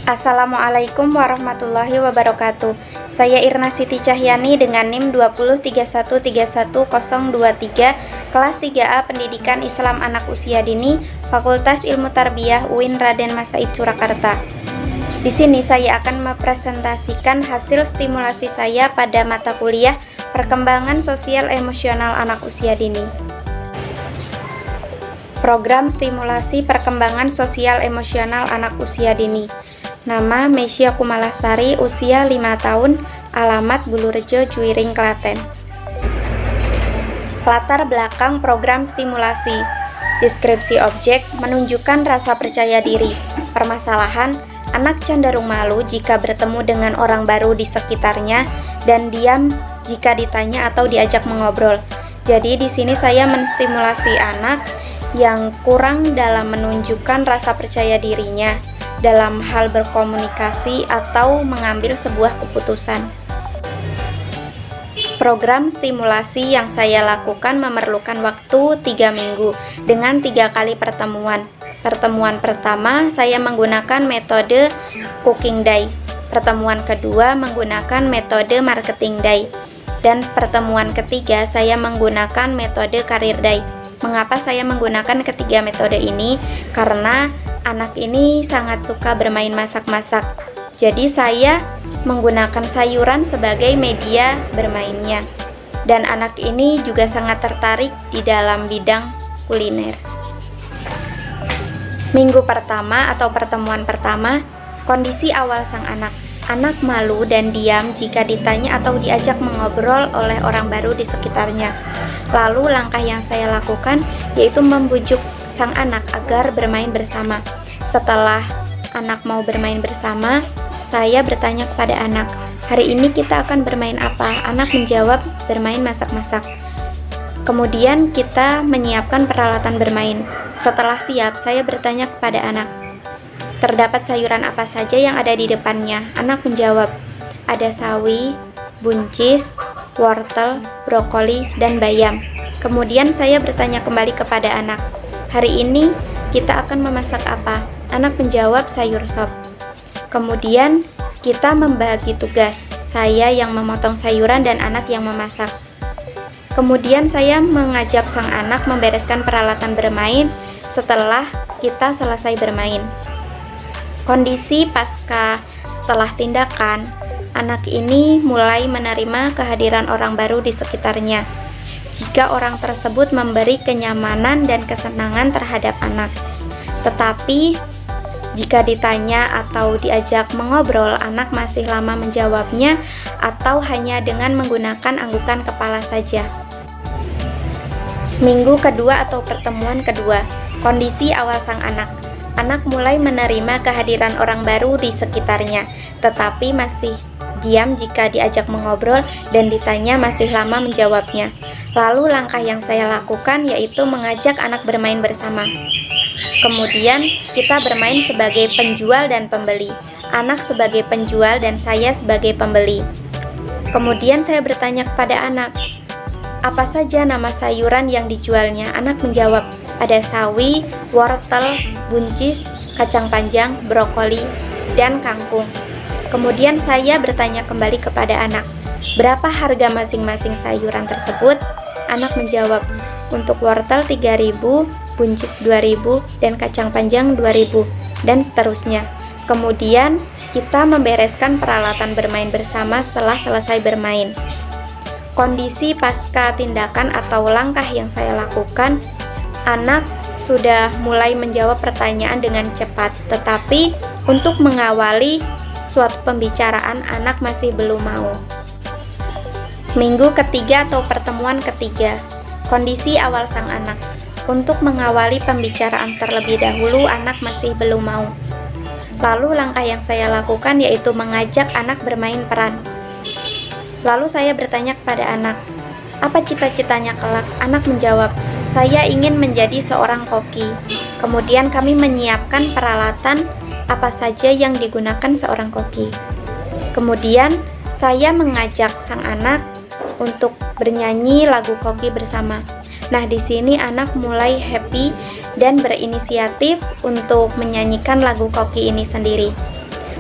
Assalamualaikum warahmatullahi wabarakatuh. Saya Irna Siti Cahyani dengan NIM 203131023, kelas 3A Pendidikan Islam Anak Usia Dini, Fakultas Ilmu Tarbiyah UIN Raden Mas Said Surakarta. Di sini saya akan mempresentasikan hasil stimulasi saya pada mata kuliah Perkembangan Sosial Emosional Anak Usia Dini. Program Stimulasi Perkembangan Sosial Emosional Anak Usia Dini. Nama Mesya Kumalasari, usia 5 tahun, alamat Bulurejo, Juwiring, Klaten. Latar belakang program stimulasi. Deskripsi objek menunjukkan rasa percaya diri. Permasalahan, anak cenderung malu jika bertemu dengan orang baru di sekitarnya dan diam jika ditanya atau diajak mengobrol. Jadi di sini saya menstimulasi anak yang kurang dalam menunjukkan rasa percaya dirinya dalam hal berkomunikasi atau mengambil sebuah keputusan. Program stimulasi yang saya lakukan memerlukan waktu 3 minggu dengan 3 kali pertemuan. Pertemuan pertama saya menggunakan metode Cooking Day. Pertemuan kedua menggunakan metode Marketing Day. Dan pertemuan ketiga saya menggunakan metode Career Day. Mengapa saya menggunakan ketiga metode ini? Karena anak ini sangat suka bermain masak-masak. Jadi saya menggunakan sayuran sebagai media bermainnya. Dan anak ini juga sangat tertarik di dalam bidang kuliner. Minggu pertama atau pertemuan pertama, kondisi awal sang anak. Anak malu dan diam jika ditanya atau diajak mengobrol oleh orang baru di sekitarnya. Lalu langkah yang saya lakukan yaitu membujuk sang anak agar bermain bersama. Setelah anak mau bermain bersama, saya bertanya kepada anak, "Hari ini kita akan bermain apa?" Anak menjawab, "Bermain masak-masak." Kemudian kita menyiapkan peralatan bermain. Setelah siap, saya bertanya kepada anak, "Terdapat sayuran apa saja yang ada di depannya?" Anak menjawab, "Ada sawi, buncis, wortel, brokoli, dan bayam." Kemudian saya bertanya kembali kepada anak, "Hari ini kita akan memasak apa?" Anak menjawab, "Sayur sop." Kemudian kita membagi tugas, saya yang memotong sayuran dan anak yang memasak. Kemudian saya mengajak sang anak membereskan peralatan bermain setelah kita selesai bermain. Kondisi pasca setelah tindakan, anak ini mulai menerima kehadiran orang baru di sekitarnya. Jika orang tersebut memberi kenyamanan dan kesenangan terhadap anak. Tetapi jika ditanya atau diajak mengobrol, anak masih lama menjawabnya atau hanya dengan menggunakan anggukan kepala saja. Minggu kedua atau pertemuan kedua, kondisi awal sang anak. Anak mulai menerima kehadiran orang baru di sekitarnya, tetapi masih diam jika diajak mengobrol dan ditanya masih lama menjawabnya. Lalu langkah yang saya lakukan yaitu mengajak anak bermain bersama. Kemudian kita bermain sebagai penjual dan pembeli. Anak sebagai penjual dan saya sebagai pembeli. Kemudian saya bertanya kepada anak, "Apa saja nama sayuran yang dijualnya?" Anak menjawab, "Ada sawi, wortel, buncis, kacang panjang, brokoli, dan kangkung." Kemudian saya bertanya kembali kepada anak, "Berapa harga masing-masing sayuran tersebut?" Anak menjawab, "Untuk wortel 3.000, buncis 2.000, dan kacang panjang 2.000, dan seterusnya." Kemudian kita membereskan peralatan bermain bersama setelah selesai bermain. Kondisi pasca tindakan atau langkah yang saya lakukan, anak sudah mulai menjawab pertanyaan dengan cepat, tetapi untuk mengawali suatu pembicaraan anak masih belum mau. Minggu ketiga atau pertemuan ketiga, kondisi awal sang anak. Untuk mengawali pembicaraan terlebih dahulu, anak masih belum mau. Lalu langkah yang saya lakukan yaitu mengajak anak bermain peran. Lalu saya bertanya kepada anak, "Apa cita-citanya kelak?" Anak menjawab, "Saya ingin menjadi seorang koki." Kemudian kami menyiapkan peralatan apa saja yang digunakan seorang koki. Kemudian saya mengajak sang anak untuk bernyanyi lagu koki bersama. Nah, di sini anak mulai happy dan berinisiatif untuk menyanyikan lagu koki ini sendiri.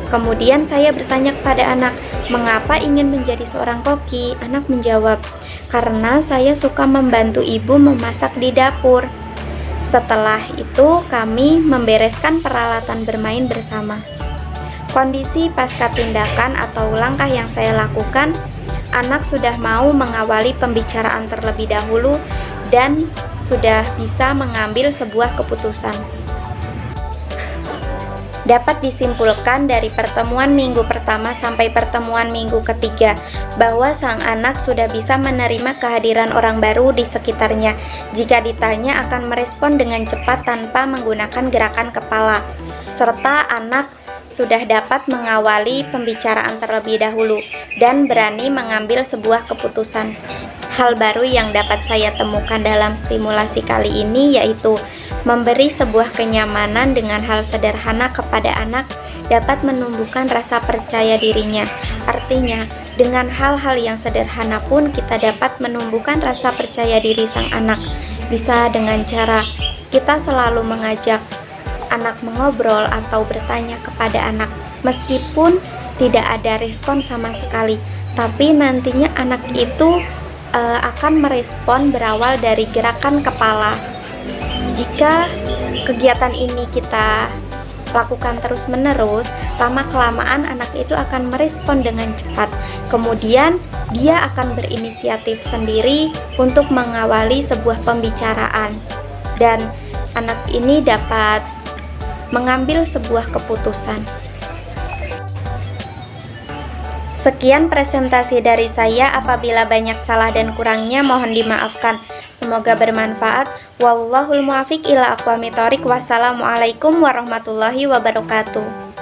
Kemudian saya bertanya kepada anak, "Mengapa ingin menjadi seorang koki?" Anak menjawab, "Karena saya suka membantu ibu memasak di dapur." Setelah itu kami membereskan peralatan bermain bersama. Kondisi pasca tindakan atau langkah yang saya lakukan, anak sudah mau mengawali pembicaraan terlebih dahulu dan sudah bisa mengambil sebuah keputusan. Dapat disimpulkan dari pertemuan minggu pertama sampai pertemuan minggu ketiga bahwa sang anak sudah bisa menerima kehadiran orang baru di sekitarnya. Jika ditanya akan merespon dengan cepat tanpa menggunakan gerakan kepala, serta anak sudah dapat mengawali pembicaraan terlebih dahulu dan berani mengambil sebuah keputusan. Hal baru yang dapat saya temukan dalam stimulasi kali ini yaitu memberi sebuah kenyamanan dengan hal sederhana kepada anak dapat menumbuhkan rasa percaya dirinya. Artinya, dengan hal-hal yang sederhana pun kita dapat menumbuhkan rasa percaya diri sang anak. Bisa dengan cara kita selalu mengajak anak mengobrol atau bertanya kepada anak meskipun tidak ada respon sama sekali, tapi nantinya anak itu akan merespon berawal dari gerakan kepala. Jika kegiatan ini kita lakukan terus-menerus, lama-kelamaan anak itu akan merespon dengan cepat. Kemudian dia akan berinisiatif sendiri untuk mengawali sebuah pembicaraan dan anak ini dapat mengambil sebuah keputusan. Sekian presentasi dari saya, apabila banyak salah dan kurangnya mohon dimaafkan. Semoga bermanfaat. Wallahul muwaffiq ila aqwamit thoriq. Wassalamualaikum warahmatullahi wabarakatuh.